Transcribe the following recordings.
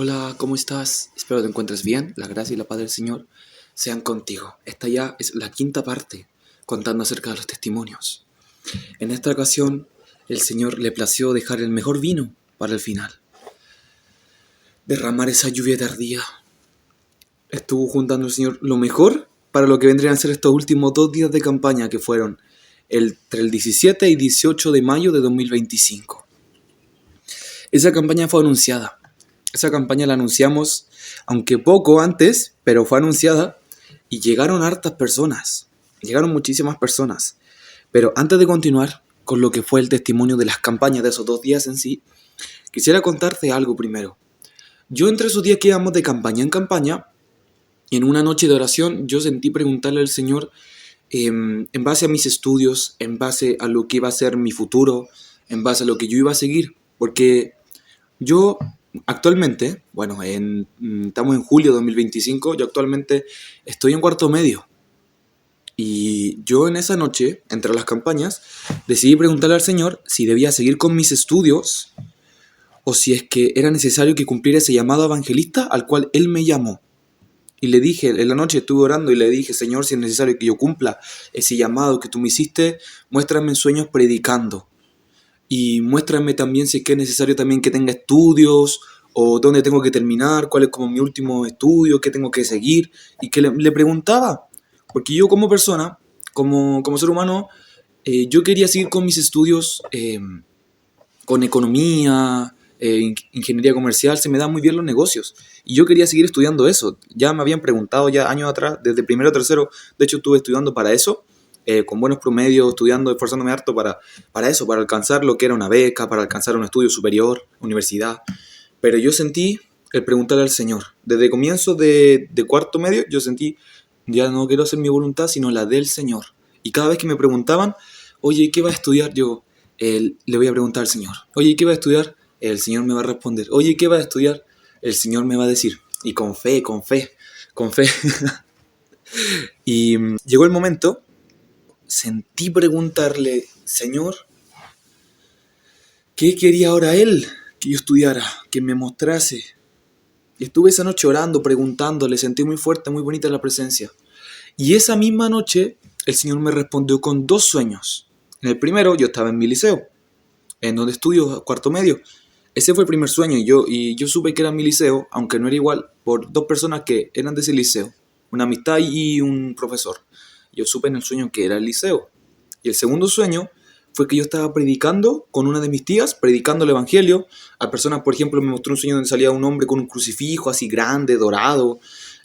Hola, ¿cómo estás? Espero te encuentres bien. La gracia y la paz del Señor sean contigo. Esta ya es la quinta parte contando acerca de los testimonios. En esta ocasión, el Señor le plació dejar el mejor vino para el final. Derramar esa lluvia tardía. Estuvo juntando el Señor lo mejor para lo que vendrían a ser estos últimos 2 días de campaña que fueron entre el 17 y 18 de mayo de 2025. Esa campaña fue anunciada. Esa campaña la anunciamos, aunque poco antes, pero fue anunciada y llegaron hartas personas. Llegaron muchísimas personas. Pero antes de continuar con lo que fue el testimonio de las campañas de esos 2 días en sí, quisiera contarte algo primero. Yo entre esos días que íbamos de campaña en campaña, en una noche de oración, yo sentí preguntarle al Señor, en base a mis estudios, en base a lo que iba a ser mi futuro, en base a lo que yo iba a seguir, porque yo actualmente, estamos en julio de 2025, yo actualmente estoy en cuarto medio. Y yo en esa noche, entre las campañas, decidí preguntarle al Señor si debía seguir con mis estudios o si es que era necesario que cumpliera ese llamado evangelista al cual Él me llamó. Y le dije, en la noche estuve orando y le dije, Señor, si es necesario que yo cumpla ese llamado que tú me hiciste, muéstrame en sueños predicando. Y muéstrame también si es que es necesario también que tenga estudios o dónde tengo que terminar, cuál es como mi último estudio, qué tengo que seguir. Y que le preguntaba, porque yo como persona, como ser humano, yo quería seguir con mis estudios, con economía, ingeniería comercial, se me dan muy bien los negocios. Y yo quería seguir estudiando eso. Ya me habían preguntado ya años atrás, desde primero a tercero, de hecho estuve estudiando para eso, con buenos promedios, estudiando, esforzándome harto para eso, para alcanzar lo que era una beca, para alcanzar un estudio superior, universidad. Pero yo sentí el preguntarle al Señor. Desde comienzo de cuarto medio, yo sentí, ya no quiero hacer mi voluntad, sino la del Señor. Y cada vez que me preguntaban, oye, ¿qué vas a estudiar? Yo le voy a preguntar al Señor. Oye, ¿qué vas a estudiar? El Señor me va a responder. Oye, ¿qué vas a estudiar? El Señor me va a decir. Y con fe, con fe, con fe. Y llegó el momento, sentí preguntarle, Señor, ¿qué quería ahora Él que yo estudiara? Que me mostrase. Y estuve esa noche orando, preguntándole, sentí muy fuerte, muy bonita la presencia. Y esa misma noche, el Señor me respondió con 2 sueños. En el primero, yo estaba en mi liceo, en donde estudio cuarto medio. Ese fue el primer sueño y yo supe que era mi liceo, aunque no era igual, por 2 personas que eran de ese liceo, una amistad y un profesor. Yo supe en el sueño que era el liceo. Y el segundo sueño fue que yo estaba predicando con una de mis tías, predicando el evangelio. A personas, por ejemplo, me mostró un sueño donde salía un hombre con un crucifijo así grande, dorado.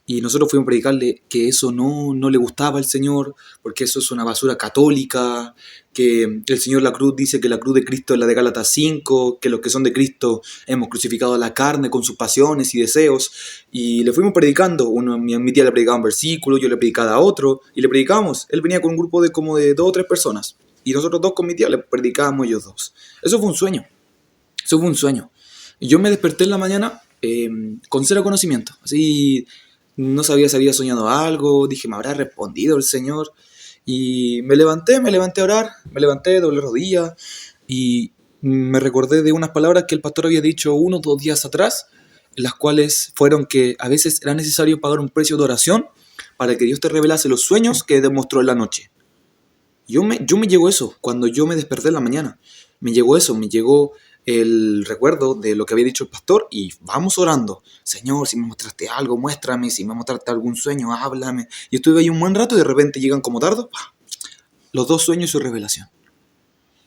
Y nosotros fuimos a predicarle que eso no le gustaba al Señor, porque eso es una basura católica, que el Señor la cruz dice que la cruz de Cristo es la de Gálatas 5, que los que son de Cristo hemos crucificado a la carne con sus pasiones y deseos. Y le fuimos predicando, mi tía le predicaba un versículo, yo le predicaba a otro, y le predicábamos. Él venía con un grupo de como de 2 o 3 personas, y nosotros dos con mi tía le predicábamos ellos dos. Eso fue un sueño, eso fue un sueño. Y yo me desperté en la mañana con cero conocimiento, así no sabía si había soñado algo, dije, ¿me habrá respondido el Señor? Y me levanté a orar, me levanté, doblé rodillas y me recordé de unas palabras que el pastor había dicho 1 o 2 días atrás, las cuales fueron que a veces era necesario pagar un precio de oración para que Dios te revelase los sueños que demostró en la noche. Yo me llegó eso, cuando yo me desperté en la mañana, me llegó eso, me llegó el recuerdo de lo que había dicho el pastor y vamos orando. Señor, si me mostraste algo, muéstrame, si me mostraste algún sueño, háblame. Y estuve ahí un buen rato y de repente llegan como dardos, los 2 sueños y su revelación.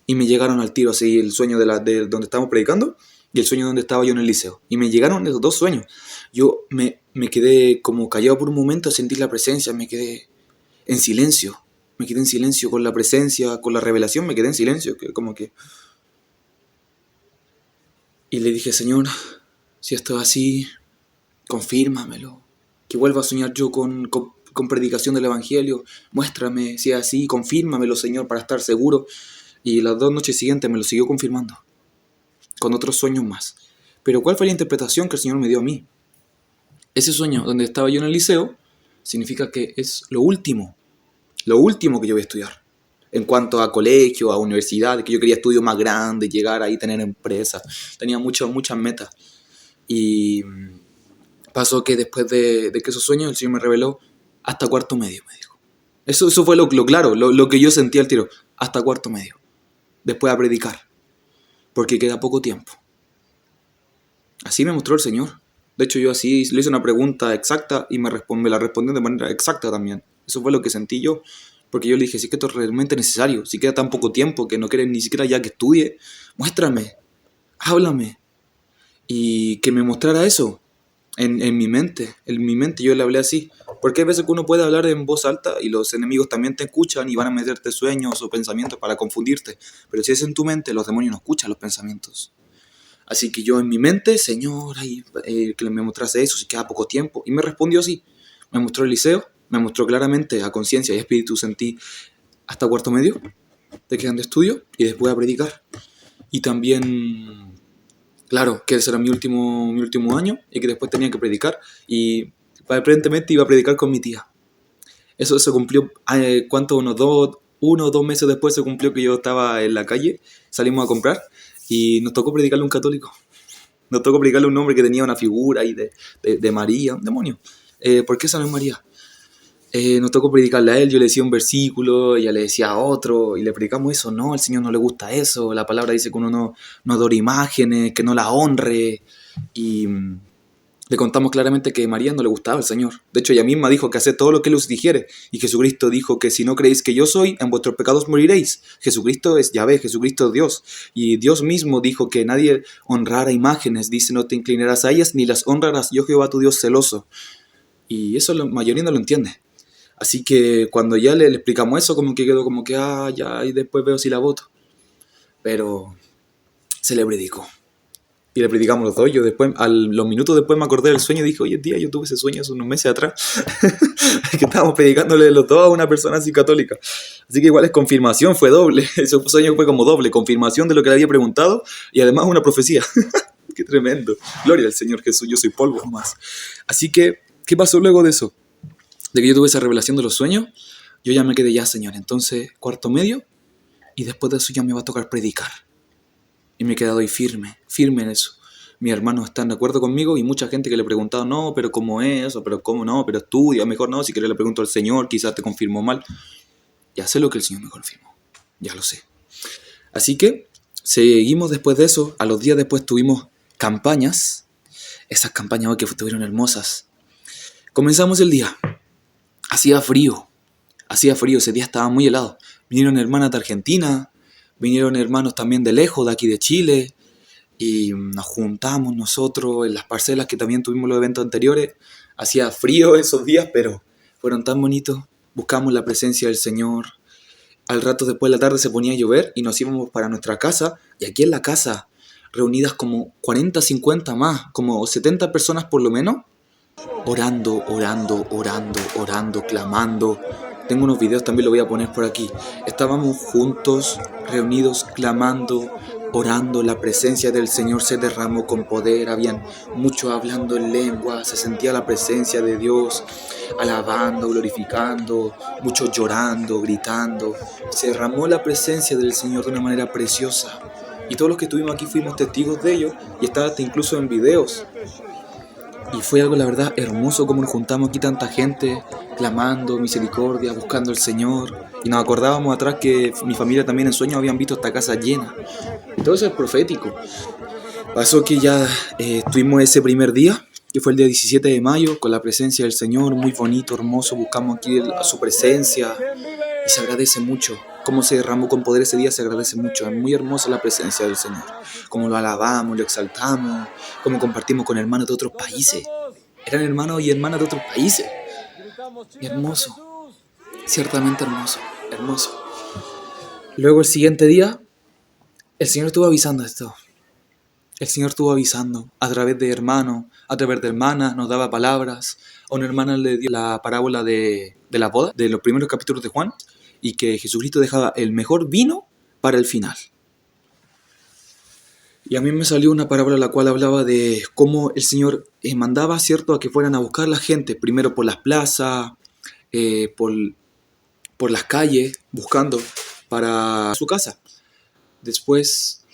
Y me llegaron al tiro, así, el sueño de donde estábamos predicando y el sueño donde estaba yo en el liceo. Y me llegaron esos 2 sueños. Yo me quedé como callado por un momento a sentir la presencia, me quedé en silencio. Me quedé en silencio con la presencia, con la revelación, me quedé en silencio, como que... Y le dije, Señor, si esto es así, confírmamelo. Que vuelva a soñar yo con predicación del Evangelio. Muéstrame si es así, confírmamelo, Señor, para estar seguro. Y las 2 noches siguientes me lo siguió confirmando, con otros sueños más. Pero ¿cuál fue la interpretación que el Señor me dio a mí? Ese sueño donde estaba yo en el liceo significa que es lo último que yo voy a estudiar. En cuanto a colegio, a universidad, que yo quería estudios más grandes, llegar ahí, tener empresas. Tenía muchas metas. Y pasó que después de que esos sueños, el Señor me reveló hasta cuarto medio, me dijo. Eso fue lo claro, lo que yo sentí al tiro, hasta cuarto medio. Después a predicar, porque queda poco tiempo. Así me mostró el Señor. De hecho, yo así le hice una pregunta exacta y me la respondió de manera exacta también. Eso fue lo que sentí yo, porque yo le dije, si es que esto es realmente necesario, si queda tan poco tiempo que no quieres ni siquiera ya que estudie, muéstrame, háblame. Y que me mostrara eso en mi mente. En mi mente yo le hablé así. Porque hay veces que uno puede hablar en voz alta y los enemigos también te escuchan y van a meterte sueños o pensamientos para confundirte. Pero si es en tu mente, los demonios no escuchan los pensamientos. Así que yo en mi mente, Señor, que me mostrase eso, si queda poco tiempo. Y me respondió así. Me mostró el liceo, me mostró claramente a conciencia y espíritu sentí hasta cuarto medio, de quedan de estudio y después a predicar. Y también, claro, que ese era mi último año y que después tenía que predicar. Y aparentemente iba a predicar con mi tía. Eso se cumplió, uno o dos meses después se cumplió que yo estaba en la calle, salimos a comprar y nos tocó predicarle a un católico. Nos tocó predicarle a un hombre que tenía una figura ahí de María, un demonio. ¿Por qué esa no es María? Nos tocó predicarle a él, yo le decía un versículo, ella le decía otro, y le predicamos eso. No, al Señor no le gusta eso, la palabra dice que uno no adore imágenes, que no la honre, y le contamos claramente que a María no le gustaba al Señor. De hecho, ella misma dijo que hace todo lo que Él os dijere. Y Jesucristo dijo que si no creéis que yo soy, en vuestros pecados moriréis. Jesucristo es Yahvé, Jesucristo es Dios. Y Dios mismo dijo que nadie honrara imágenes. Dice, no te inclinarás a ellas ni las honrarás. Yo Jehová tu Dios celoso. Y eso la mayoría no lo entiende. Así que cuando ya le explicamos eso, como que quedó como que, ya, y después veo si la voto. Pero se le predicó. Y le predicamos los dos. Yo después, los minutos después me acordé del sueño y dije, oye, tía, yo tuve ese sueño hace unos meses atrás. Que estábamos predicándole los dos a una persona así católica. Así que igual es confirmación, fue doble. Ese sueño fue como doble, confirmación de lo que le había preguntado y además una profecía. Qué tremendo. Gloria al Señor Jesús, yo soy polvo nomás. Así que, ¿qué pasó luego de eso? De que yo tuve esa revelación de los sueños, yo ya me quedé ya, Señor. Entonces, cuarto medio, y después de eso ya me va a tocar predicar. Y me he quedado ahí firme en eso. Mis hermanos están de acuerdo conmigo y mucha gente que le he preguntado, no, pero ¿cómo es eso? Pero ¿cómo no? Pero estudia, mejor no, si quieres le pregunto al Señor, quizás te confirmó mal. Ya sé lo que el Señor me confirmó, ya lo sé. Así que seguimos después de eso, a los días después tuvimos campañas, esas campañas hoy que estuvieron hermosas. Comenzamos el día, hacía frío, ese día estaba muy helado. Vinieron hermanas de Argentina, vinieron hermanos también de lejos, de aquí de Chile, y nos juntamos nosotros en las parcelas que también tuvimos los eventos anteriores. Hacía frío esos días, pero fueron tan bonitos. Buscamos la presencia del Señor. Al rato después de la tarde se ponía a llover y nos íbamos para nuestra casa. Y aquí en la casa, reunidas como 40, 50 más, como 70 personas por lo menos, orando, clamando. Tengo unos videos, también los voy a poner por aquí. Estábamos juntos, reunidos, clamando, orando. La presencia del Señor se derramó con poder. Habían muchos hablando en lengua. Se sentía la presencia de Dios, alabando, glorificando. Muchos llorando, gritando. Se derramó la presencia del Señor de una manera preciosa. Y todos los que estuvimos aquí fuimos testigos de ello. Y está hasta incluso en videos. Y fue algo, la verdad, hermoso como nos juntamos aquí tanta gente, clamando misericordia, buscando al Señor. Y nos acordábamos atrás que mi familia también en sueños habían visto esta casa llena. Y todo eso es profético. Pasó que ya tuvimos ese primer día, que fue el día 17 de mayo, con la presencia del Señor, muy bonito, hermoso. Buscamos aquí a su presencia y se agradece mucho. Cómo se derramó con poder ese día, se agradece mucho. Es muy hermosa la presencia del Señor. Cómo lo alabamos, lo exaltamos, cómo compartimos con hermanos de otros países. Eran hermanos y hermanas de otros países. Y hermoso, ciertamente hermoso, hermoso. Luego el siguiente día, el Señor estuvo avisando esto. El Señor estuvo avisando a través de hermanos, a través de hermanas, nos daba palabras. A una hermana le dio la parábola de la boda, de los primeros capítulos de Juan, y que Jesucristo dejaba el mejor vino para el final. Y a mí me salió una parábola la cual hablaba de cómo el Señor mandaba, ¿cierto?, a que fueran a buscar la gente, primero por las plazas, por las calles, buscando para su casa. Después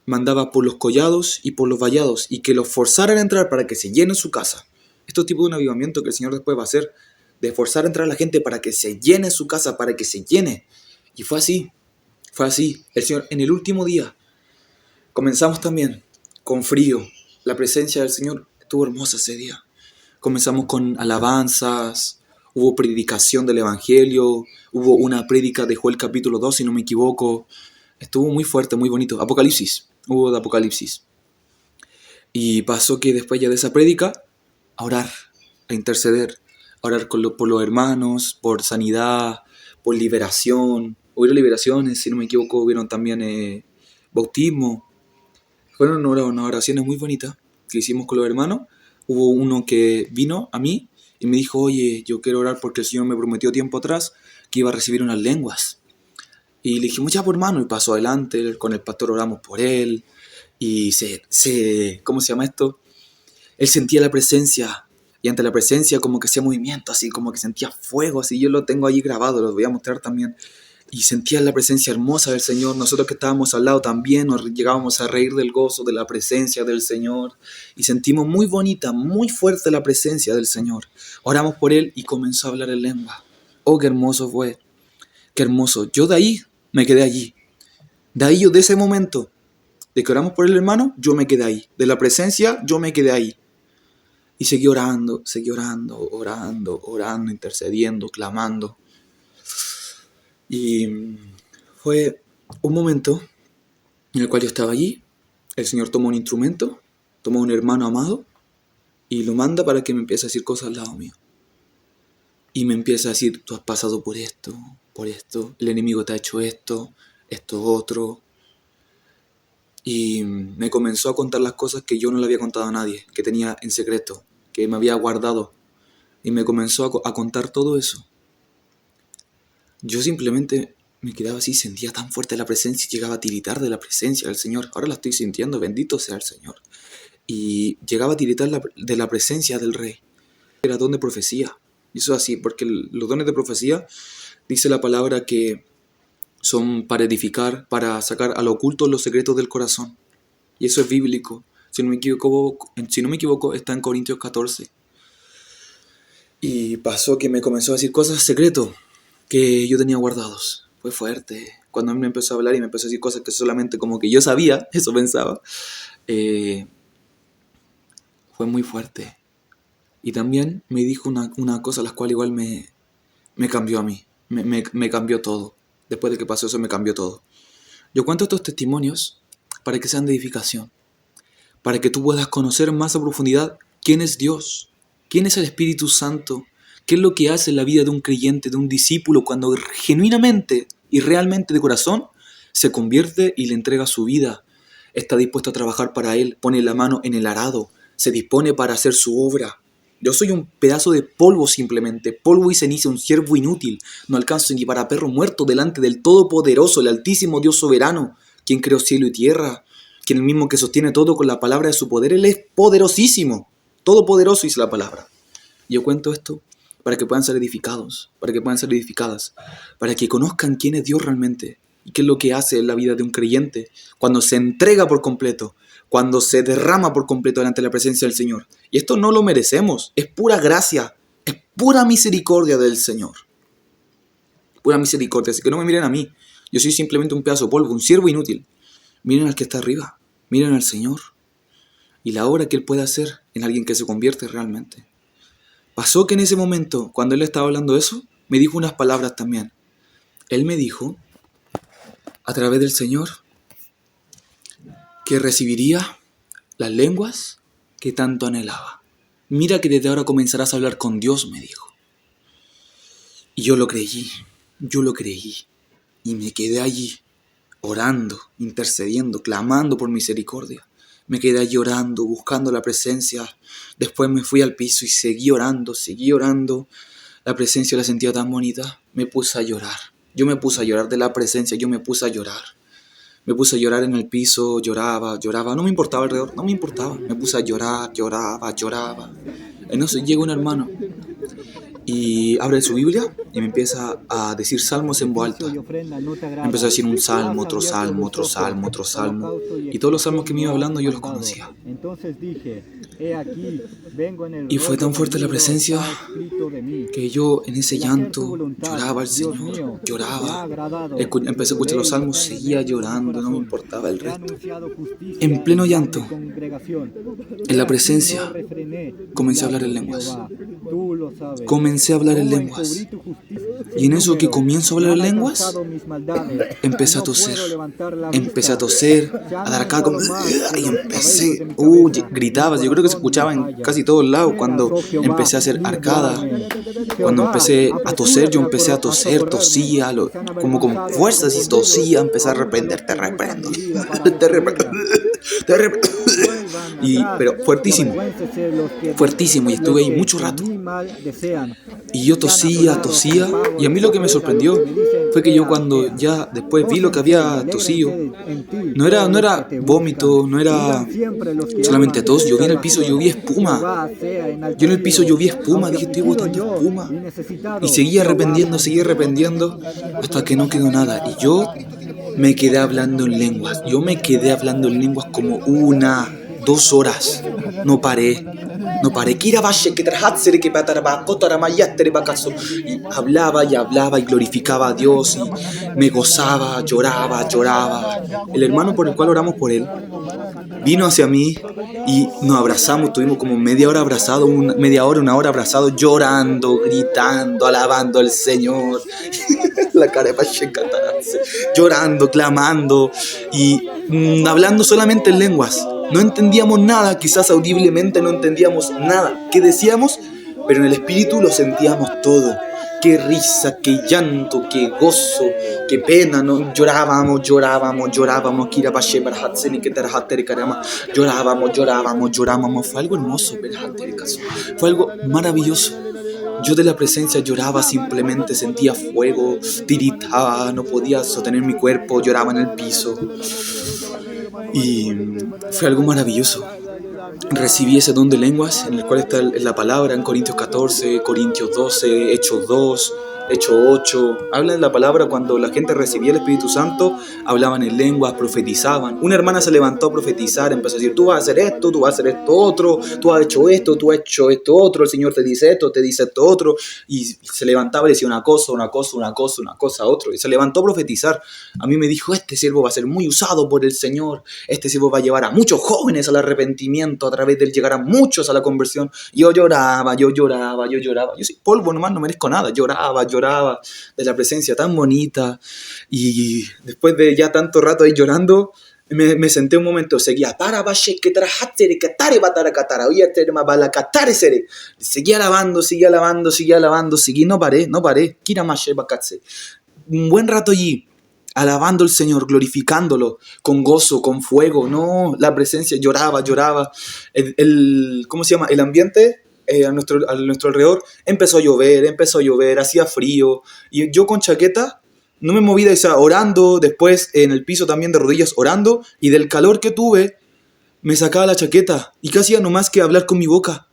mandaba por los collados y por los vallados, y que los forzaran a entrar para que se llene su casa. Esto es tipo de un avivamiento que el Señor después va a hacer, de forzar a entrar a la gente para que se llene su casa, para que se llene. Y fue así. El Señor, en el último día, comenzamos también con frío. La presencia del Señor estuvo hermosa ese día. Comenzamos con alabanzas, hubo predicación del Evangelio, hubo una prédica de Joel capítulo 2, si no me equivoco. Estuvo muy fuerte, muy bonito. Apocalipsis, hubo de Apocalipsis. Y pasó que después ya de esa prédica, a orar, a interceder, a orar por los hermanos, por sanidad, por liberación. Hubieron liberaciones, si no me equivoco, hubieron también bautismo. Fueron unas oraciones muy bonitas que hicimos con los hermanos. Hubo uno que vino a mí y me dijo, oye, yo quiero orar porque el Señor me prometió tiempo atrás que iba a recibir unas lenguas. Y le dijimos, ya por hermano, y pasó adelante, con el pastor oramos por él, y ¿cómo se llama esto? Él sentía la presencia, y ante la presencia como que hacía movimiento, así como que sentía fuego, así yo lo tengo allí grabado, lo voy a mostrar también. Y sentía la presencia hermosa del Señor. Nosotros que estábamos al lado también nos llegábamos a reír del gozo de la presencia del Señor. Y sentimos muy bonita, muy fuerte la presencia del Señor. Oramos por él y comenzó a hablar en lengua. Oh, qué hermoso fue. Qué hermoso. Yo de ahí me quedé allí. De ese momento, de que oramos por el hermano, yo me quedé ahí. De la presencia, yo me quedé ahí. Y seguí orando, orando, intercediendo, clamando. Y fue un momento en el cual yo estaba allí. El Señor tomó un instrumento, tomó un hermano amado y lo manda para que me empiece a decir cosas al lado mío. Y me empieza a decir, tú has pasado por esto, el enemigo te ha hecho esto otro. Y me comenzó a contar las cosas que yo no le había contado a nadie, que tenía en secreto, que me había guardado. Y me comenzó a contar todo eso. Yo simplemente me quedaba así, sentía tan fuerte la presencia y llegaba a tiritar de la presencia del Señor. Ahora la estoy sintiendo, bendito sea el Señor. Y llegaba a tiritar de la presencia del Rey. Era don de profecía. Y eso es así, porque los dones de profecía, dice la palabra que son para edificar, para sacar a lo oculto los secretos del corazón. Y eso es bíblico. Si no me equivoco, está en Corintios 14. Y pasó que me comenzó a decir cosas secretos que yo tenía guardados. Fue fuerte. Cuando él me empezó a hablar y me empezó a decir cosas que solamente como que yo sabía, eso pensaba, fue muy fuerte. Y también me dijo una cosa, la cual igual me cambió a mí. Me cambió todo. Después de que pasó eso, me cambió todo. Yo cuento estos testimonios para que sean de edificación. Para que tú puedas conocer más a profundidad quién es Dios, quién es el Espíritu Santo, qué es lo que hace en la vida de un creyente, de un discípulo, cuando genuinamente y realmente de corazón se convierte y le entrega su vida. Está dispuesto a trabajar para Él, pone la mano en el arado, se dispone para hacer su obra. Yo soy un pedazo de polvo simplemente, polvo y ceniza, un siervo inútil. No alcanzo ni para perro muerto delante del Todopoderoso, el Altísimo Dios soberano, quien creó cielo y tierra, quien el mismo que sostiene todo con la palabra de su poder. Él es poderosísimo, todopoderoso, dice la palabra. Yo cuento esto para que puedan ser edificados, para que puedan ser edificadas, para que conozcan quién es Dios realmente y qué es lo que hace en la vida de un creyente cuando se entrega por completo, cuando se derrama por completo delante de la presencia del Señor. Y esto no lo merecemos, es pura gracia, es pura misericordia del Señor. Pura misericordia, así que no me miren a mí, yo soy simplemente un pedazo de polvo, un siervo inútil. Miren al que está arriba, miren al Señor y la obra que Él puede hacer en alguien que se convierte realmente. Pasó que en ese momento, cuando Él estaba hablando eso, me dijo unas palabras también. Él me dijo, a través del Señor, que recibiría las lenguas que tanto anhelaba. Mira que desde ahora comenzarás a hablar con Dios, me dijo. Y yo lo creí, y me quedé allí, orando, intercediendo, clamando por misericordia. Me quedé allí orando, buscando la presencia. Después me fui al piso y seguí orando. La presencia la sentía tan bonita. Me puse a llorar. Yo me puse a llorar de la presencia, Me puse a llorar en el piso, lloraba. No me importaba alrededor, no me importaba. Me puse a llorar. En eso llega un hermano y abre su Biblia y me empieza a decir salmos en voz alta. Empezó a decir un salmo, otro salmo, otro salmo, otro salmo. Y todos los salmos que me iba hablando yo los conocía. Y fue tan fuerte la presencia que yo en ese llanto lloraba al Señor, lloraba. Empecé a escuchar los salmos, seguía llorando, no me importaba el resto. En pleno llanto, en la presencia, comencé a hablar en lenguas. Comencé a hablar en lenguas. Y en eso que comienzo a hablar en lenguas, empecé a toser. Empecé a toser, a dar acá como... Y empecé... gritaba. Yo creo que se escuchaba en casi todos lados cuando empecé a hacer arcada. Cuando empecé a toser, yo empecé a toser, tosía, como con fuerzas y tosía, empecé a reprender, te reprendo. Pero fuertísimo, fuertísimo, y estuve ahí mucho rato. Y yo tosía, y a mí lo que me sorprendió fue que yo cuando ya después vi lo que había tosido, no era vómito, no era solamente tos, yo vi en el piso, yo vi espuma. Yo en el piso yo vi espuma, dije, estoy botando espuma. Y seguía arrepentiendo, hasta que no quedó nada. Y yo me quedé hablando en lenguas. Yo me quedé hablando en lenguas como 1, 2 horas. No paré. Y hablaba y glorificaba a Dios y me gozaba, lloraba. El hermano por el cual oramos por él vino hacia mí y nos abrazamos, tuvimos como media hora abrazados, una hora abrazados, llorando, gritando, alabando al Señor. La cara de Pacheca, llorando, clamando y hablando solamente en lenguas. No entendíamos nada, quizás audiblemente no entendíamos nada que decíamos, pero en el espíritu lo sentíamos todo. Qué risa, qué llanto, qué gozo, qué pena, ¿no? Llorábamos, fue algo hermoso, fue algo maravilloso. Yo de la presencia lloraba simplemente, sentía fuego, tiritaba, no podía sostener mi cuerpo, lloraba en el piso. Y fue algo maravilloso. Recibí ese don de lenguas, en el cual está la palabra en Corintios 14, Corintios 12, Hechos 2, Hechos 8. Habla de la palabra cuando la gente recibía el Espíritu Santo, hablaban en lenguas, profetizaban. Una hermana se levantó a profetizar, empezó a decir, tú vas a hacer esto, tú vas a hacer esto otro, tú has hecho esto, tú has hecho esto otro, el Señor te dice esto otro. Y se levantaba y decía una cosa, otro. Y se levantó a profetizar. A mí me dijo, este siervo va a ser muy usado por el Señor. Este siervo va a llevar a muchos jóvenes al arrepentimiento, a través de él llegar a muchos a la conversión. Yo lloraba. Yo soy polvo nomás, no merezco nada. Lloraba de la presencia tan bonita. Y después de ya tanto rato ahí llorando, me senté un momento, seguía seguía alabando, no paré. Un buen rato allí, alabando al Señor, glorificándolo, con gozo, con fuego, no, la presencia, lloraba. ¿Cómo se llama? El ambiente a nuestro alrededor empezó a llover, hacía frío, y yo con chaqueta no me moví de esa, orando, después en el piso también de rodillas orando, y del calor que tuve, me sacaba la chaqueta, y ¿qué hacía? Nomás que hablar con mi boca.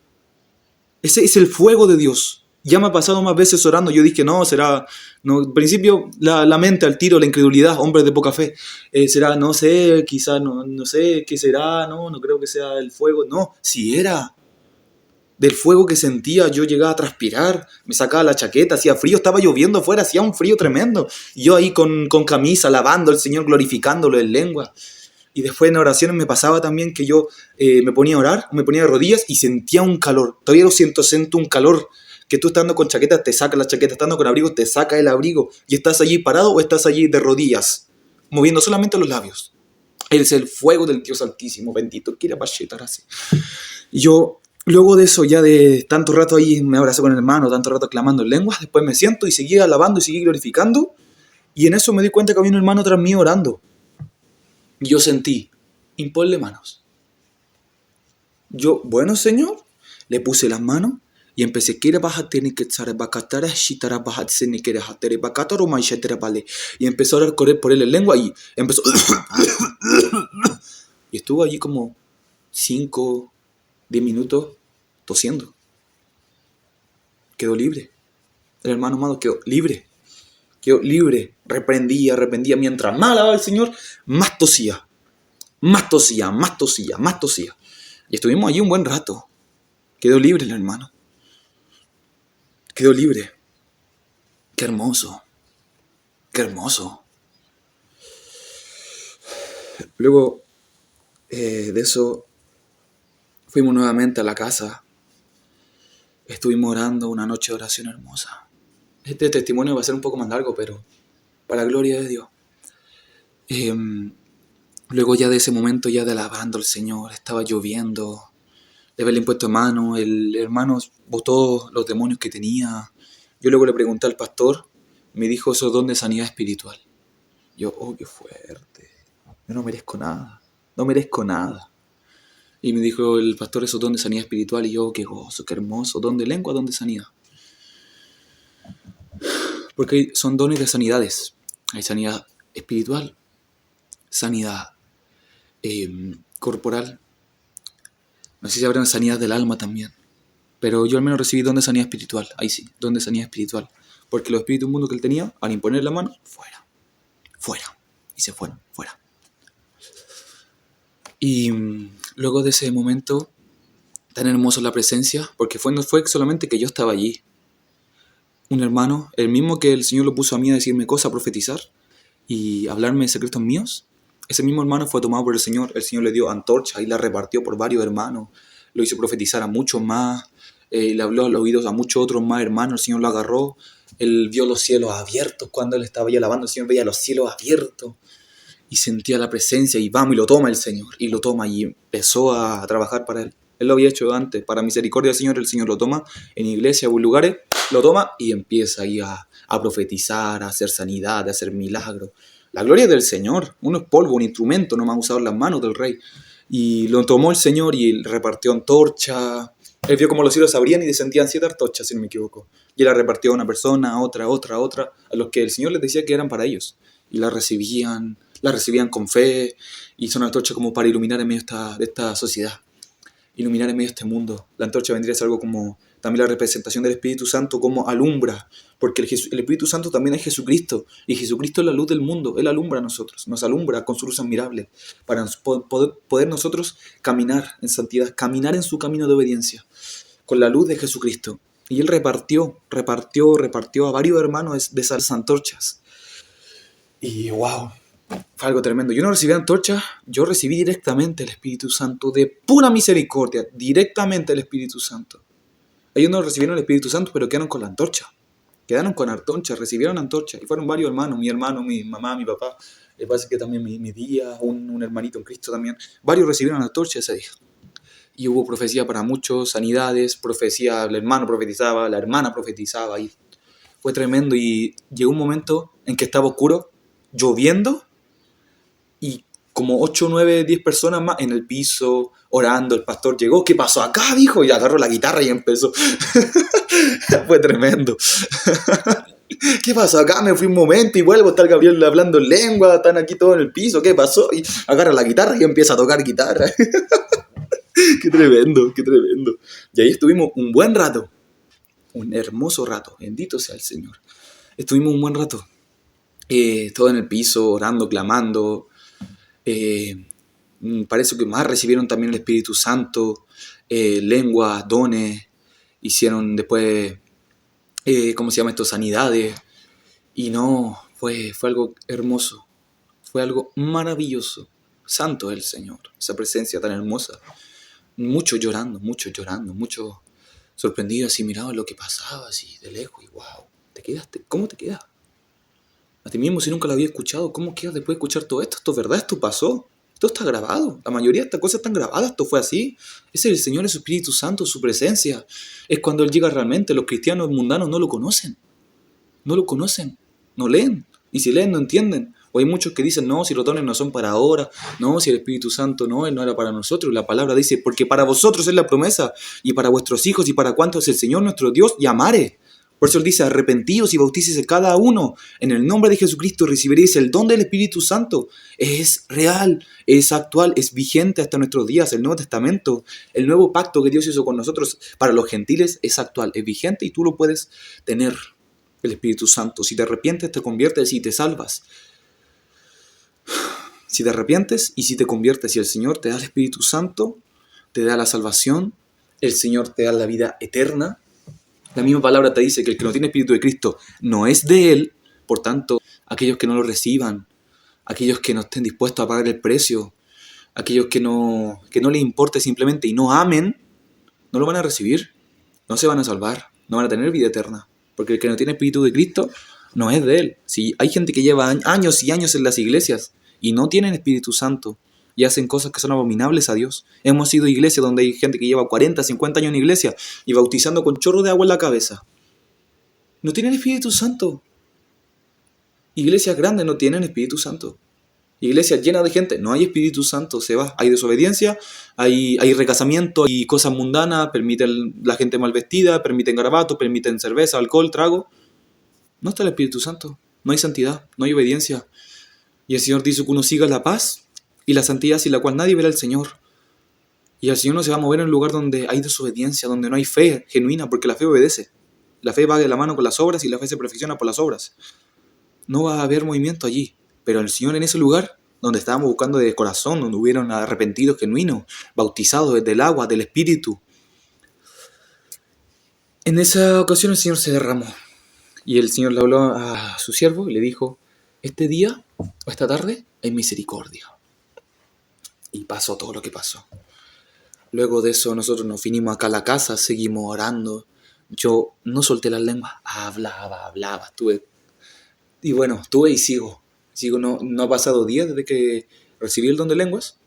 Ese es el fuego de Dios. Ya me ha pasado más veces orando, yo dije, no, será, no, al principio la mente al tiro, la incredulidad, hombres de poca fe, será, no sé, quizás, no sé, qué será, no creo que sea el fuego, no, si era del fuego que sentía, yo llegaba a transpirar, me sacaba la chaqueta, hacía frío, estaba lloviendo afuera, hacía un frío tremendo, y yo ahí con camisa, alabando al Señor, glorificándolo en lengua. Y después en oraciones me pasaba también que yo me ponía a orar, me ponía de rodillas y sentía un calor, todavía lo siento un calor, que tú estando con chaqueta te sacas la chaqueta, estando con abrigo te sacas el abrigo, y estás allí parado o estás allí de rodillas, moviendo solamente los labios. Es el fuego del Dios Altísimo, bendito, quiera así. Y yo, luego de eso, ya de tanto rato ahí me abracé con el hermano, tanto rato clamando en lenguas, después me siento y seguí alabando y seguí glorificando, y en eso me di cuenta que había un hermano tras mí orando. Y yo sentí, imponle manos. Yo, bueno, Señor, le puse las manos y empecé y empezó a orar por él en lengua y empezó y estuvo allí como 5, 10 minutos tosiendo. Quedó libre. El hermano amado quedó libre. Quedó libre. Reprendía. Mientras más alababa al Señor, más tosía. Más tosía. Y estuvimos allí un buen rato. Quedó libre el hermano. Quedó libre. Qué hermoso. Qué hermoso. Luego de eso fuimos nuevamente a la casa. Estuvimos orando una noche de oración hermosa. Este testimonio va a ser un poco más largo, pero para la gloria de Dios. Luego ya de ese momento, ya de alabando al Señor, estaba lloviendo, de haberle impuesto mano, el hermano botó los demonios que tenía. Yo luego le pregunté al pastor, me dijo esos don de sanidad espiritual. Yo, oh, qué fuerte, yo no merezco nada. Y me dijo el pastor esos don de sanidad espiritual, y yo, qué gozo, qué hermoso, don de lengua, don de sanidad. Porque son dones de sanidades. Hay sanidad espiritual, sanidad corporal. No sé si habrá sanidad del alma también. Pero yo al menos recibí don de sanidad espiritual. Ahí sí, don de sanidad espiritual. Porque los espíritus mundos que él tenía, al imponer la mano, fuera. Y se fueron, fuera. Y luego de ese momento, tan hermoso la presencia, porque no fue solamente que yo estaba allí. Un hermano, el mismo que el Señor lo puso a mí a decirme cosas, a profetizar y hablarme de secretos míos, ese mismo hermano fue tomado por el Señor le dio antorcha y la repartió por varios hermanos, lo hizo profetizar a muchos más, le habló a los oídos a muchos otros más hermanos, el Señor lo agarró, él vio los cielos abiertos, cuando él estaba ahí alabando, el Señor veía los cielos abiertos y sentía la presencia y vamos, y lo toma el Señor, y lo toma y empezó a trabajar para él. Él lo había hecho antes, para misericordia del Señor, el Señor lo toma en iglesia o en lugares, lo toma y empieza ahí a profetizar, a hacer sanidad, a hacer milagros. La gloria del Señor, uno es polvo, un instrumento, no más usado en las manos del rey. Y lo tomó el Señor y repartió antorcha. Él vio como los cielos se abrían y descendían 7 antorchas, si no me equivoco. Y él la repartió a una persona, a otra, a los que el Señor les decía que eran para ellos. Y la recibían con fe, y son antorchas como para iluminar en medio de esta sociedad. Iluminar en medio de este mundo. La antorcha vendría a ser algo como también la representación del Espíritu Santo, como alumbra, porque el Espíritu Santo también es Jesucristo, y Jesucristo es la luz del mundo, Él alumbra a nosotros, nos alumbra con su luz admirable, para poder nosotros caminar en santidad, caminar en su camino de obediencia, con la luz de Jesucristo. Y Él repartió a varios hermanos de esas antorchas. Y wow, fue algo tremendo. Yo no recibí antorcha, yo recibí directamente el Espíritu Santo, de pura misericordia, directamente el Espíritu Santo. Ellos no recibieron el Espíritu Santo, pero quedaron con la antorcha. Quedaron con antorcha, recibieron antorcha. Y fueron varios hermanos, mi hermano, mi mamá, mi papá. Me parece que también mi tía, un hermanito en Cristo también. Varios recibieron la antorcha ese día. Y hubo profecía para muchos, sanidades, profecía, el hermano profetizaba, la hermana profetizaba. Y fue tremendo. Y llegó un momento en que estaba oscuro, lloviendo, y como 8, 9, 10 personas más en el piso, orando. El pastor llegó, ¿qué pasó acá? Dijo, y agarró la guitarra y empezó. Fue tremendo. ¿Qué pasó acá? Me fui un momento y vuelvo, está el Gabriel hablando en lengua, están aquí todos en el piso, ¿qué pasó? Y agarra la guitarra y empieza a tocar guitarra. Qué tremendo. Y ahí estuvimos un buen rato, un hermoso rato, bendito sea el Señor. Estuvimos un buen rato, todo en el piso, orando, clamando. Parece que más recibieron también el Espíritu Santo, lenguas, dones, hicieron después, sanidades, y no, fue algo hermoso, fue algo maravilloso, santo es el Señor, esa presencia tan hermosa, muchos llorando, muchos sorprendidos, así miraban lo que pasaba, así de lejos, y wow, ¿cómo te quedas? A ti mismo, si nunca lo había escuchado, ¿cómo quedas después de escuchar todo esto? ¿Esto es verdad? ¿Esto pasó? Esto está grabado. La mayoría de estas cosas están grabadas. Esto fue así. Ese es el Señor, es su Espíritu Santo, su presencia. Es cuando Él llega realmente. Los cristianos mundanos no lo conocen. No lo conocen. No leen. Y si leen, no entienden. O hay muchos que dicen, no, si los dones no son para ahora. No, si el Espíritu Santo no, Él no era para nosotros. La palabra dice, porque para vosotros es la promesa. Y para vuestros hijos y para cuantos el Señor nuestro Dios llamare. Por eso Él dice, arrepentíos y bautícese cada uno. En el nombre de Jesucristo recibiréis el don del Espíritu Santo. Es real, es actual, es vigente hasta nuestros días. El Nuevo Testamento, el nuevo pacto que Dios hizo con nosotros para los gentiles es actual, es vigente y tú lo puedes tener. el Espíritu Santo. Si te arrepientes, te conviertes y te salvas. Si te arrepientes y si te conviertes y el Señor te da el Espíritu Santo, te da la salvación, el Señor te da la vida eterna. La misma palabra te dice que el que no tiene Espíritu de Cristo no es de Él. Por tanto, aquellos que no lo reciban, aquellos que no estén dispuestos a pagar el precio, aquellos que no les importe simplemente y no amen, no lo van a recibir, no se van a salvar, no van a tener vida eterna. Porque el que no tiene Espíritu de Cristo no es de Él. Si hay gente que lleva años y años en las iglesias y no tienen Espíritu Santo y hacen cosas que son abominables a Dios. Hemos ido a iglesias donde hay gente que lleva 40, 50 años en iglesia y bautizando con chorro de agua en la cabeza. No tienen Espíritu Santo. Iglesias grandes no tienen Espíritu Santo. Iglesias llenas de gente, no hay Espíritu Santo, se va. Hay desobediencia, hay recasamiento, hay cosas mundanas, permiten la gente mal vestida, permiten garabatos, permiten cerveza, alcohol, trago. No está el Espíritu Santo, no hay santidad, no hay obediencia. Y el Señor dice que uno siga la paz y la santidad sin la cual nadie verá al Señor. Y el Señor no se va a mover en un lugar donde hay desobediencia, donde no hay fe genuina, porque la fe obedece. La fe va de la mano con las obras y la fe se perfecciona por las obras. No va a haber movimiento allí. Pero el Señor en ese lugar, donde estábamos buscando de corazón, donde hubieron arrepentidos genuinos, bautizados desde el agua, del Espíritu, en esa ocasión el Señor se derramó. Y el Señor le habló a su siervo y le dijo, este día o esta tarde hay misericordia. Y pasó todo lo que pasó. Luego de eso nosotros nos vinimos acá a la casa, seguimos orando. Yo no solté las lenguas, hablaba, estuve. Y bueno, estuve y sigo, no ha pasado días desde que recibí el don de lenguas,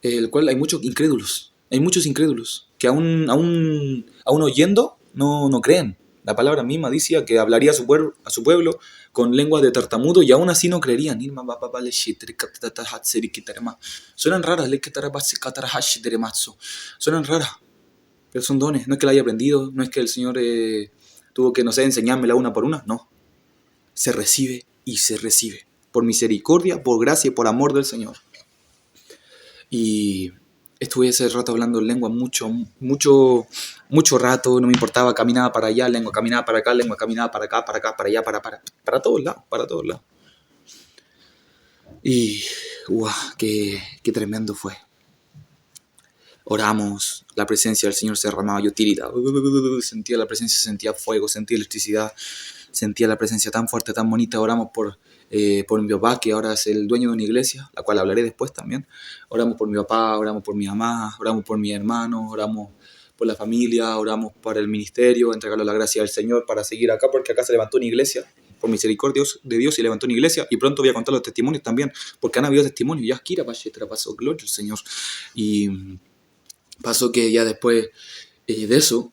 el cual hay muchos incrédulos, que aún oyendo no creen. La palabra misma decía que hablaría a su pueblo con lenguas de tartamudo y aún así no creerían. Suenan raras, suenan raras, pero son dones. No es que la haya aprendido, no es que el Señor tuvo que, no sé, enseñármela una por una, no. Se recibe y se recibe. Por misericordia, por gracia y por amor del Señor. Y estuve ese rato hablando en lengua mucho rato, no me importaba, caminaba para allá, lengua caminaba para acá, lengua caminaba para acá, para allá, para todos lados. Y, qué tremendo fue. Oramos, la presencia del Señor se derramaba, yo tiritaba, sentía la presencia, sentía fuego, sentía electricidad, sentía la presencia tan fuerte, tan bonita. Oramos por mi papá, que ahora es el dueño de una iglesia, la cual hablaré después también. Oramos por mi papá, oramos por mi mamá, oramos por mi hermano, oramos por la familia, oramos por el ministerio, entregarle la gracia al Señor para seguir acá, porque acá se levantó una iglesia, por misericordia de Dios, y levantó una iglesia, y pronto voy a contar los testimonios también, porque han habido testimonios. Ya Kira pasó, gloria al Señor. Y pasó que ya después de eso,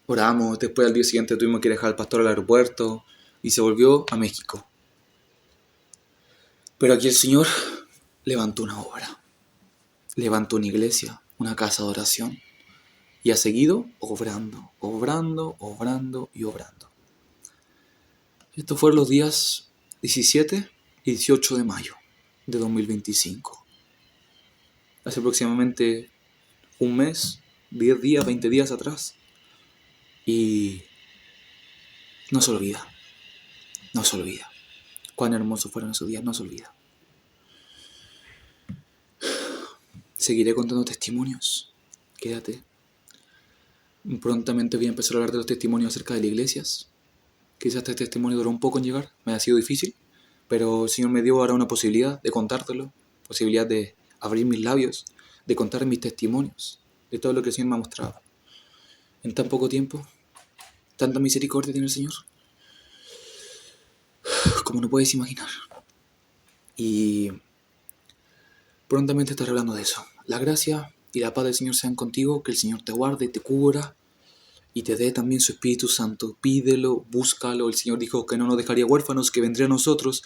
oramos, después al día siguiente tuvimos que dejar al pastor al aeropuerto y se volvió a México. Pero aquí el Señor levantó una obra, levantó una iglesia, una casa de oración y ha seguido obrando. Estos fueron los días 17 y 18 de mayo de 2025. Hace aproximadamente un mes, 10 días, 20 días atrás. Y no se olvida. Cuán hermosos fueron esos días, no se olvida. Seguiré contando testimonios. Quédate. Prontamente voy a empezar a hablar de los testimonios acerca de las iglesias. Quizás este testimonio duró un poco en llegar, me ha sido difícil, pero el Señor me dio ahora una posibilidad de contártelo, posibilidad de abrir mis labios, de contar mis testimonios, de todo lo que el Señor me ha mostrado. En tan poco tiempo, tanta misericordia tiene el Señor, como no puedes imaginar. Y prontamente estaré hablando de eso. La gracia y la paz del Señor sean contigo, que el Señor te guarde, te cubra y te dé también su Espíritu Santo. Pídelo, búscalo. El Señor dijo que no nos dejaría huérfanos, que vendría a nosotros,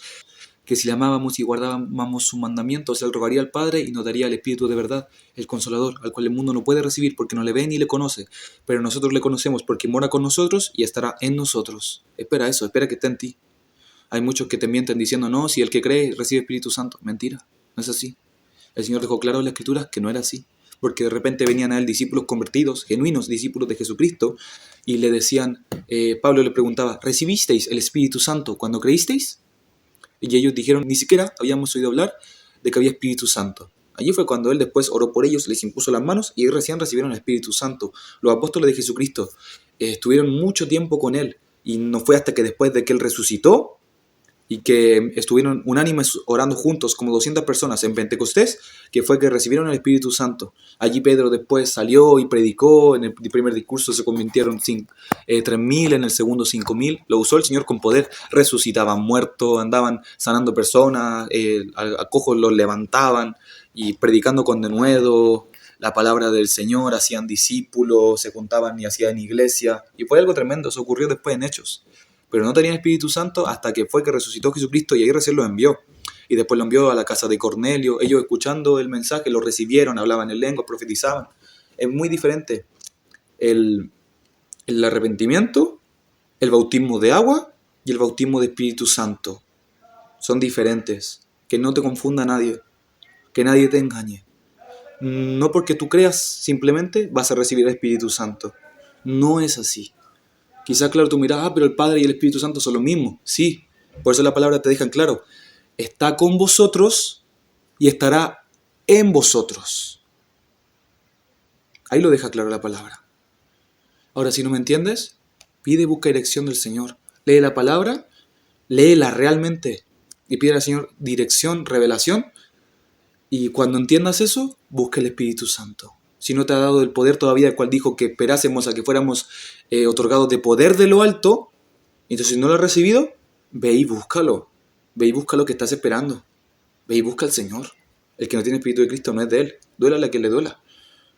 que si le amábamos y guardábamos sus mandamientos, Él rogaría al Padre y nos daría el Espíritu de verdad, el Consolador, al cual el mundo no puede recibir porque no le ve ni le conoce, pero nosotros le conocemos porque mora con nosotros y estará en nosotros. Espera eso, espera que esté en ti. Hay muchos que te mienten diciendo, no, si el que cree recibe Espíritu Santo. Mentira, no es así. El Señor dejó claro en la Escritura que no era así. porque de repente venían a él discípulos convertidos, genuinos discípulos de Jesucristo, y le decían, Pablo le preguntaba, ¿recibisteis el Espíritu Santo cuando creísteis? Y ellos dijeron, ni siquiera habíamos oído hablar de que había Espíritu Santo. Allí fue cuando él después oró por ellos, les impuso las manos y recién recibieron el Espíritu Santo. Los apóstoles de Jesucristo estuvieron mucho tiempo con él, y no fue hasta que después de que él resucitó y que estuvieron unánimes orando juntos como 200 personas en Pentecostés, que fue que recibieron el Espíritu Santo. Allí Pedro después salió y predicó, en el primer discurso se convirtieron 3.000, en el segundo 5.000, lo usó el Señor con poder, resucitaban muertos, andaban sanando personas, a cojos los levantaban y predicando con denuedo la palabra del Señor, hacían discípulos, se juntaban y hacían iglesia, y fue algo tremendo, eso ocurrió después en Hechos. Pero no tenían Espíritu Santo hasta que fue que resucitó Jesucristo y ahí recién lo envió. Y después lo envió a la casa de Cornelio. Ellos escuchando el mensaje lo recibieron, hablaban en lengua, profetizaban. Es muy diferente el arrepentimiento, el bautismo de agua y el bautismo de Espíritu Santo. Son diferentes. Que no te confunda nadie. Que nadie te engañe. No porque tú creas simplemente vas a recibir el Espíritu Santo. No es así. Quizás, claro, tú miras, pero el Padre y el Espíritu Santo son lo mismo. Sí, por eso la palabra te deja en claro. Está con vosotros y estará en vosotros. Ahí lo deja claro la palabra. Ahora, si no me entiendes, pide y busca dirección del Señor. Lee la palabra, léela realmente y pide al Señor dirección, revelación. Y cuando entiendas eso, busca el Espíritu Santo. Si no te ha dado el poder todavía, el cual dijo que esperásemos a que fuéramos otorgados de poder de lo alto, entonces si no lo has recibido, ve y búscalo. Ve y busca lo que estás esperando. Ve y busca al Señor. El que no tiene Espíritu de Cristo no es de Él. Duela la que le duela.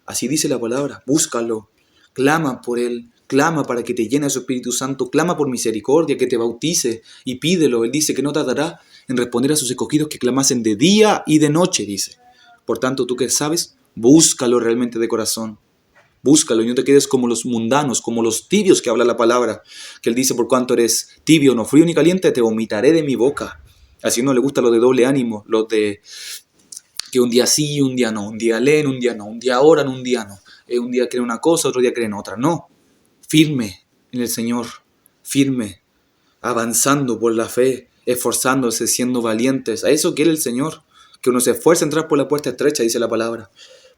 Así dice la palabra. Búscalo. Clama por Él. Clama para que te llene su Espíritu Santo. Clama por misericordia, que te bautice y pídelo. Él dice que no tardará en responder a sus escogidos que clamasen de día y de noche, dice. Por tanto, tú que sabes, búscalo realmente de corazón. Búscalo y no te quedes como los mundanos, como los tibios que habla la palabra. Que Él dice, por cuanto eres tibio, no frío ni caliente, te vomitaré de mi boca. Así no le gusta lo de doble ánimo, lo de que un día sí, un día no, un día leen, un día no, un día oran, un día no. Un día creen una cosa, otro día creen otra. No, firme en el Señor, firme, avanzando por la fe, esforzándose, siendo valientes. A eso quiere el Señor, que uno se esfuerce a entrar por la puerta estrecha, dice la palabra.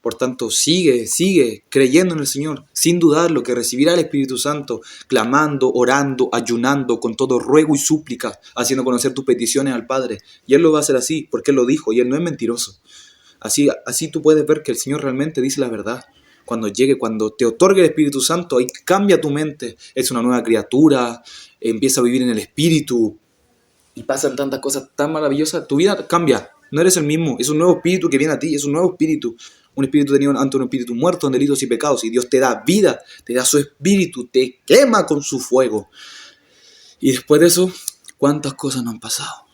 Por tanto, sigue creyendo en el Señor, sin dudar lo que recibirá el Espíritu Santo, clamando, orando, ayunando, con todo ruego y súplica, haciendo conocer tus peticiones al Padre. Y Él lo va a hacer así, porque Él lo dijo, y Él no es mentiroso. Así tú puedes ver que el Señor realmente dice la verdad. Cuando llegue, cuando te otorgue el Espíritu Santo, ahí cambia tu mente, es una nueva criatura, empieza a vivir en el Espíritu, y pasan tantas cosas tan maravillosas, tu vida cambia, no eres el mismo, es un nuevo espíritu que viene a ti, es un nuevo espíritu. Un espíritu tenido ante un espíritu muerto en delitos y pecados, y Dios te da vida, te da su espíritu, te quema con su fuego. Y después de eso, ¿cuántas cosas no han pasado?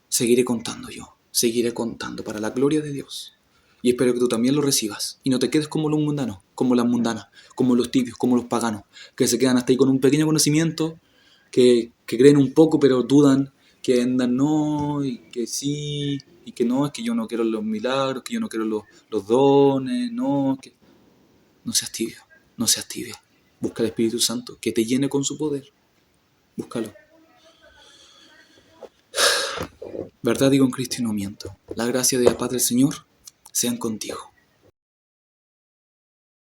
Seguiré contando yo, seguiré contando para la gloria de Dios. Y espero que tú también lo recibas, y no te quedes como los mundanos, como las mundanas, como los tibios, como los paganos, que se quedan hasta ahí con un pequeño conocimiento, que creen un poco pero dudan, que andan no, y que sí, y que no, es que yo no quiero los milagros, que yo no quiero los dones, no, que no seas tibio, no seas tibia. Busca el Espíritu Santo, que te llene con su poder. Búscalo. Verdad digo en Cristo y no miento. La gracia de la paz del Señor sean contigo.